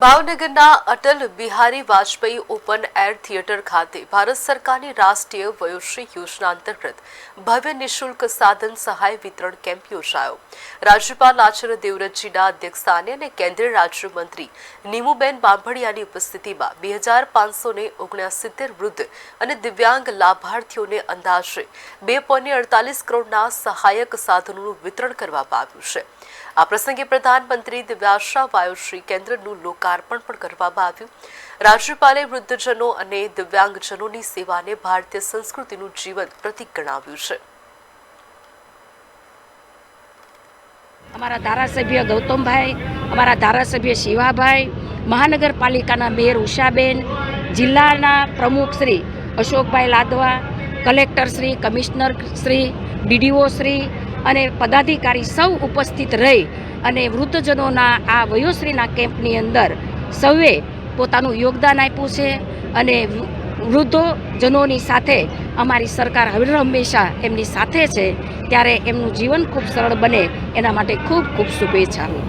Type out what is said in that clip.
ભાવનગરના Atal Bihari Vajpayee open air theatre ખાતે ભારત સરકારની રાષ્ટ્રીય વયોશ્રી યોજના અંતર્ગત ભવ્ય નિઃશુલ્ક સાધન સહાય વિતરણ કેમ્પ યોજાયો। રાજ્યપાલ આચાર્ય દેવવ્રતજીના અધ્યક્ષસ્થાને અને કેન્દ્રીય રાજ્યમંત્રી નીમુબેન બાંભણિયાની ઉપસ્થિતિમાં 2579 વૃદ્ધ અને દિવ્યાંગ લાભાર્થીઓને અંદાજે 2.48 કરોડના સહાયક સાધનોનું વિતરણ કરવામાં આવ્યું છે। આ પ્રસંગે પ્રધાનમંત્રી દિવ્યાશા વાયોશ્રી કેન્દ્રનું લોકાર્પણ પણ કરવામાં આવ્યું। રાજ્યપાલે વૃદ્ધજનો અને દિવ્યાંગજનોની સેવાને ભારતીય સંસ્કૃતિનું જીવંત પ્રતીક ગણાવ્યું છે। અમારા ધારાસભ્ય ગૌતમભાઈ, અમારા ધારાસભ્ય શિવાભાઈ, મહાનગરપાલિકાના મેયર ઉષાબેન, જિલ્લાના પ્રમુખ Shri Ashokbhai Ladva, collector Shri, commissioner Shri, DDO Shri અને પદાધિકારી સૌ ઉપસ્થિત રહી અને વૃદ્ધજનોના આ વયોશ્રીના કેમ્પની અંદર સૌએ પોતાનું યોગદાન આપ્યું છે અને વૃદ્ધોજનોની સાથે અમારી સરકાર હંમેશા એમની સાથે છે। ત્યારે એમનું જીવન ખૂબ સરળ બને એના માટે ખૂબ ખૂબ શુભેચ્છાઓ।